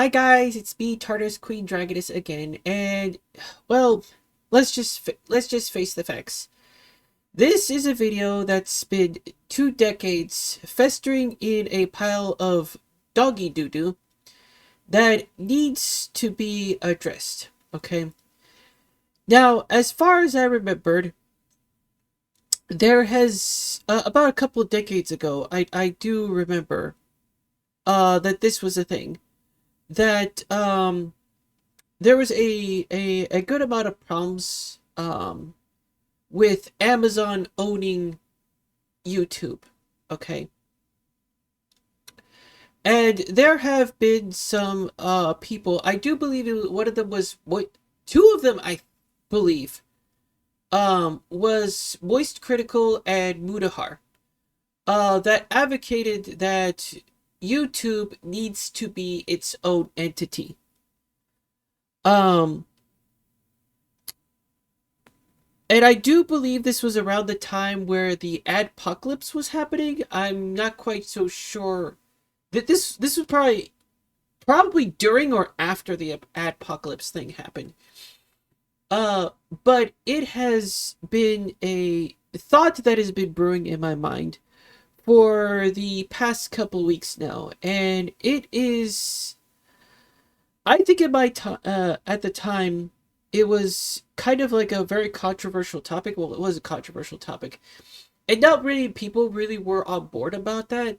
Hi guys, it's me, Tartarus Queen Dragoness again, and well, let's just face the facts. This is a video that's been 2 decades festering in a pile of doggy doo-doo that needs to be addressed. Okay. Now, as far as I remembered, there has about a couple of decades ago, I do remember that this was a thing that there was a good amount of problems with Amazon owning YouTube. Okay. And there have been some people, I do believe one of them was two of them I believe was Moist Critical and Mudahar that advocated that YouTube needs to be its own entity. Um And I do believe this was around the time where the adpocalypse was happening. I'm not quite so sure that this was probably during or after the adpocalypse thing happened. Uh, but it has been a thought that has been brewing in my mind for the past couple weeks now, and it is. I think in my time at the time it was kind of like a very controversial topic. Well, it was a controversial topic. And not really people really were on board about that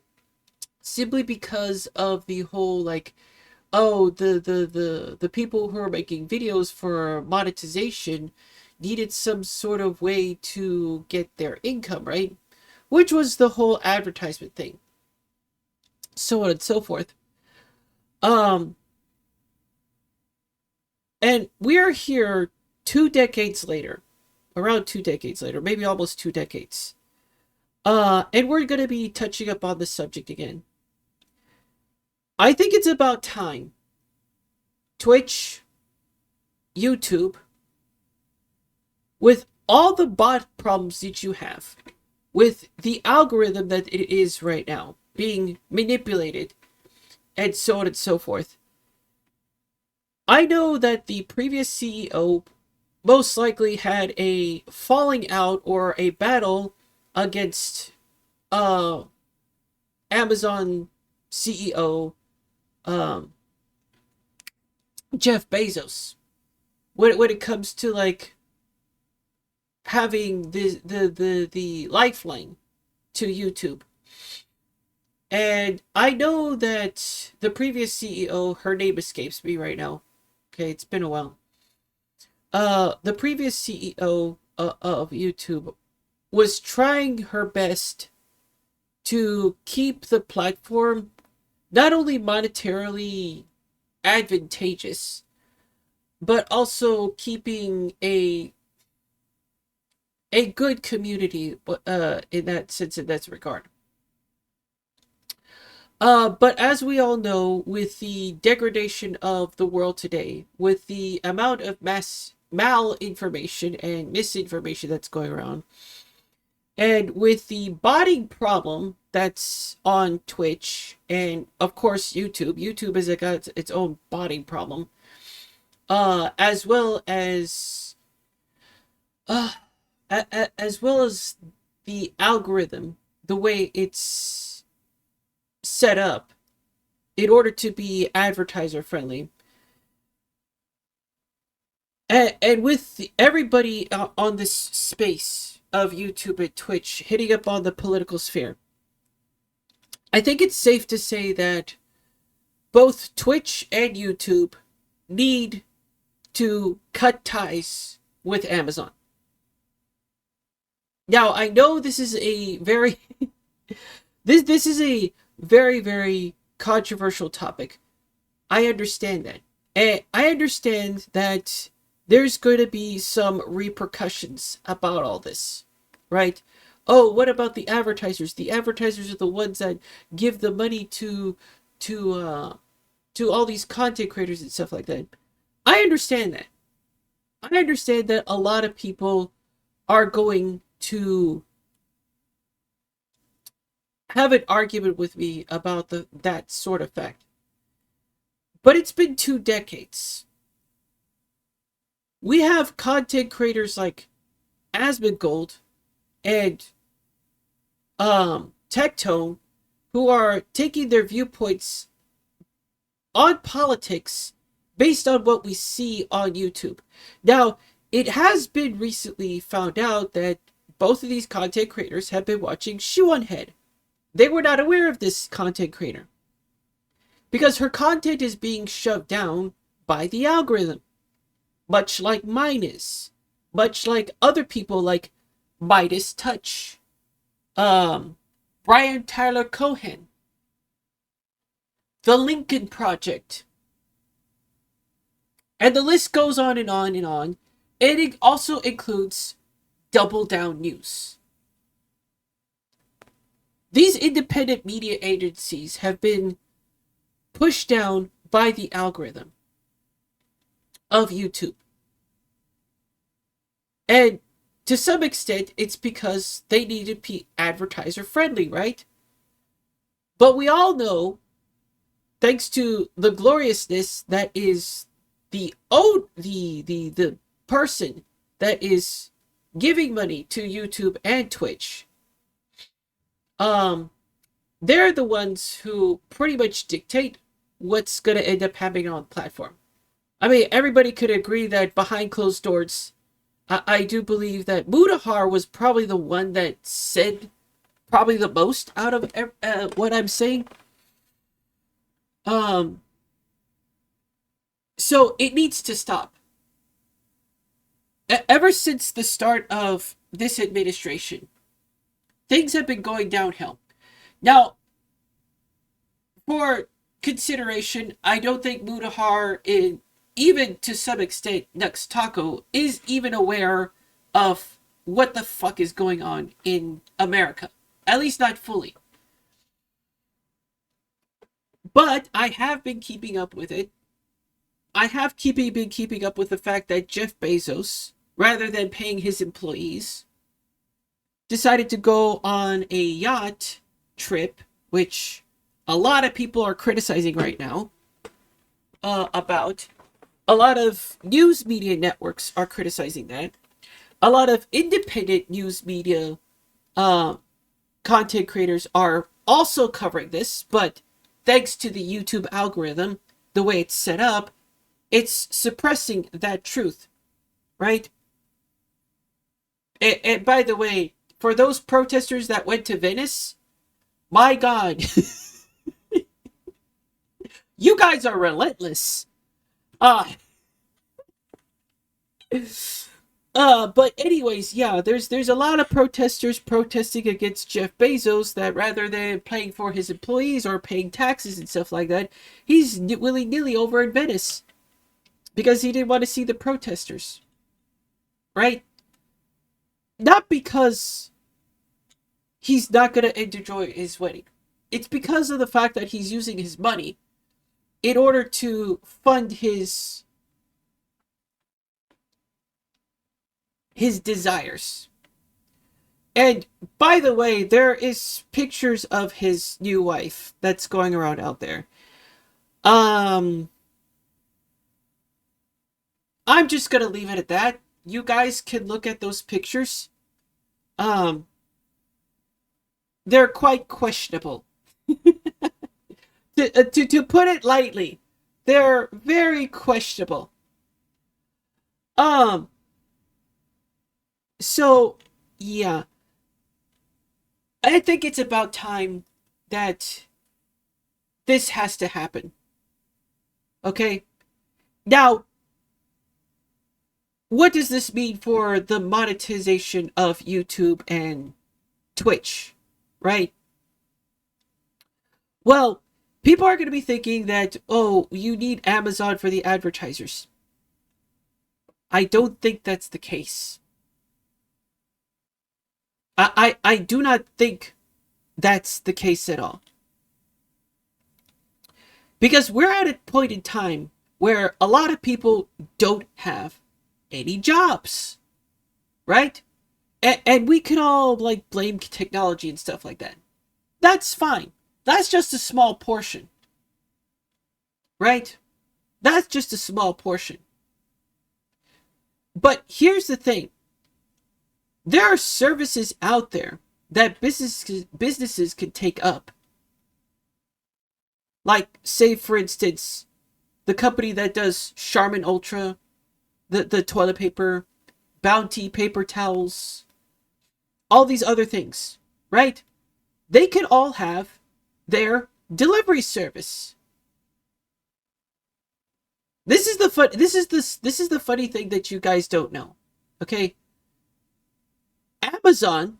simply because of the whole like, oh, the people who are making videos for monetization needed some sort of way to get their income, right? Which was the whole advertisement thing. So on and so forth. Um and we are here 2 decades later, around 2 decades later, maybe almost 2 decades. And we're going to be touching up on this subject again. I think it's about time Twitch, YouTube, with all the bot problems that you have, with the algorithm that it is right now, being manipulated, and so on and so forth. I know that the previous CEO most likely had a falling out or a battle against uh Amazon CEO um Jeff Bezos when it comes to like having the lifeline to YouTube. And I know that the previous CEO, her name escapes me right now. Okay, it's been a while. The previous CEO of YouTube was trying her best to keep the platform not only monetarily advantageous, but also keeping a good community in that sense, in that regard. But as we all know, with the degradation of the world today, with the amount of mass malinformation and misinformation that's going around, and with the botting problem that's on Twitch and of course YouTube has got its own botting problem, as well as uh, as well as the algorithm, the way it's set up in order to be advertiser friendly. And with everybody on this space of YouTube and Twitch hitting up on the political sphere, I think it's safe to say that both Twitch and YouTube need to cut ties with Amazon. Now, I know this is a very this is a very controversial topic. I understand that. And I understand that there's going to be some repercussions about all this, right? Oh, what about the advertisers? The advertisers are the ones that give the money to to all these content creators and stuff like that. I understand that. I understand that a lot of people are going to have an argument with me about that sort of fact. But it's been 2 decades. We have content creators like Asmongold and Tectone who are taking their viewpoints on politics based on what we see on YouTube. Now, it has been recently found out that both of these content creators have been watching Shoe on Head. They were not aware of this content creator because her content is being shoved down by the algorithm, much like mine is, much like other people like Midas Touch, Brian Tyler Cohen, the Lincoln Project, and the list goes on and on and on. And it also includes Double Down News. These independent media agencies have been pushed down by the algorithm of YouTube. And to some extent, it's because they need to be advertiser friendly, right? But we all know, thanks to the gloriousness that is the person that is giving money to YouTube and Twitch, they're the ones who pretty much dictate what's going to end up happening on the platform. I mean, everybody could agree that behind closed doors, I do believe that Mudahar was probably the one that said probably the most out of what I'm saying. So it needs to stop. Ever since the start of this administration, things have been going downhill. Now, for consideration, I don't think Mudahar, even to some extent, Nux Taco, is even aware of what the fuck is going on in America. At least not fully. But I have been keeping up with it. I have been keeping up with the fact that Jeff Bezos, rather than paying his employees, decided to go on a yacht trip, which a lot of people are criticizing right now about. A lot of news media networks are criticizing that. A lot of independent news media content creators are also covering this, but thanks to the YouTube algorithm, the way it's set up, it's suppressing that truth, right? And by the way, for those protesters that went to Venice, my God, you guys are relentless. But anyways, yeah, there's a lot of protesters protesting against Jeff Bezos that rather than paying for his employees or paying taxes and stuff like that, he's willy-nilly over in Venice because he didn't want to see the protesters, right? Not because he's not going to enjoy his wedding. It's because of the fact that he's using his money in order to fund his desires. And by the way, there is pictures of his new wife that's going around out there. I'm just gonna leave it at that. You guys can look at those pictures. They're quite questionable. To put it lightly, they're very questionable. So, yeah. I think it's about time that this has to happen. Okay? Now, what does this mean for the monetization of YouTube and Twitch? Right? Well, people are going to be thinking that, oh, you need Amazon for the advertisers. I don't think that's the case. I do not think that's the case at all. Because we're at a point in time where a lot of people don't have any jobs. Right? And we can all, like, blame technology and stuff like that. That's fine. That's just a small portion. Right? That's just a small portion. But here's the thing. There are services out there that businesses can take up. Like, say, for instance, the company that does Charmin Ultra, the toilet paper, Bounty paper towels, all these other things, right? They can all have their delivery service. This is the funny thing that you guys don't know. Okay? Amazon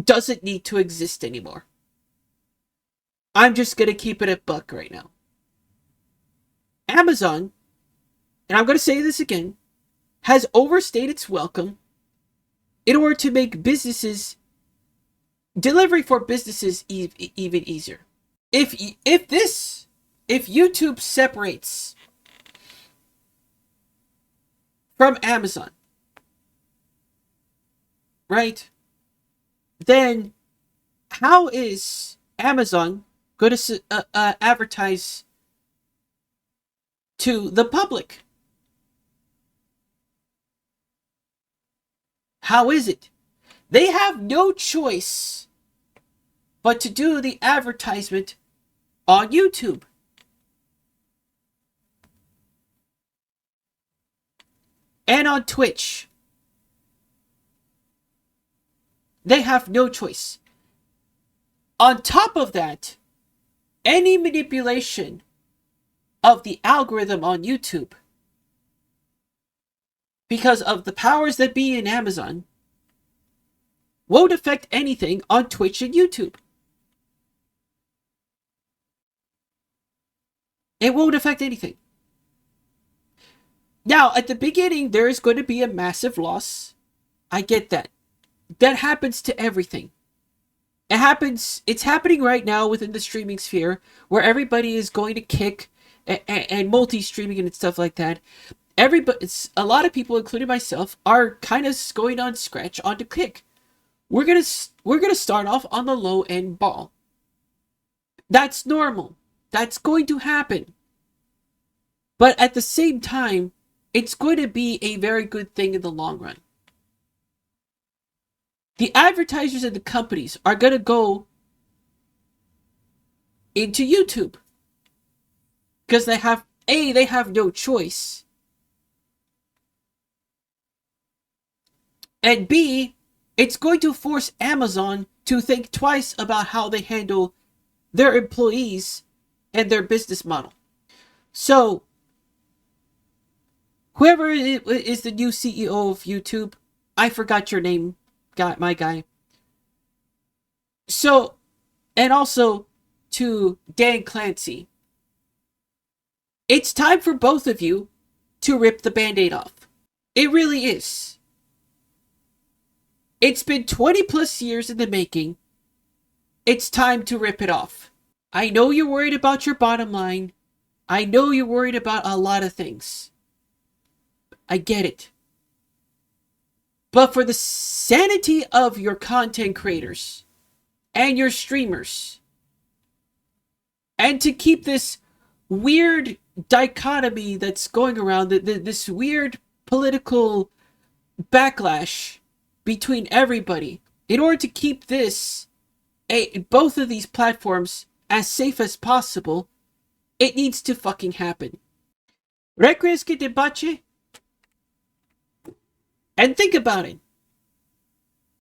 doesn't need to exist anymore. I'm just going to keep it a buck right now. Amazon, and I'm going to say this again, has overstayed its welcome in order to make delivery for businesses even easier. If YouTube separates from Amazon, right? Then how is Amazon going to advertise to the public? How is it? They have no choice but to do the advertisement on YouTube. And on Twitch. They have no choice. On top of that, any manipulation of the algorithm on YouTube, because of the powers that be in Amazon, won't affect anything on Twitch and YouTube. It won't affect anything. Now, at the beginning, there is going to be a massive loss. I get that. That happens to everything. It's happening right now within the streaming sphere, where everybody is going to kick and multi-streaming and stuff like that. A lot of people, including myself, are kind of going on Scratch onto Kick. We're gonna start off on the low end ball. That's normal. That's going to happen. But at the same time, it's going to be a very good thing in the long run. The advertisers and the companies are going to go into YouTube because they have no choice, and B, it's going to force Amazon to think twice about how they handle their employees and their business model. So, whoever is the new CEO of YouTube, I forgot your name, my guy. So, and also to Dan Clancy, it's time for both of you to rip the Band-Aid off. It really is. It's been 20 plus years in the making. It's time to rip it off. I know you're worried about your bottom line. I know you're worried about a lot of things. I get it. But for the sanity of your content creators and your streamers, and to keep this weird dichotomy that's going around, this weird political backlash between everybody, in order to keep both of these platforms as safe as possible, it needs to fucking happen. Requiesce que debate. And think about it.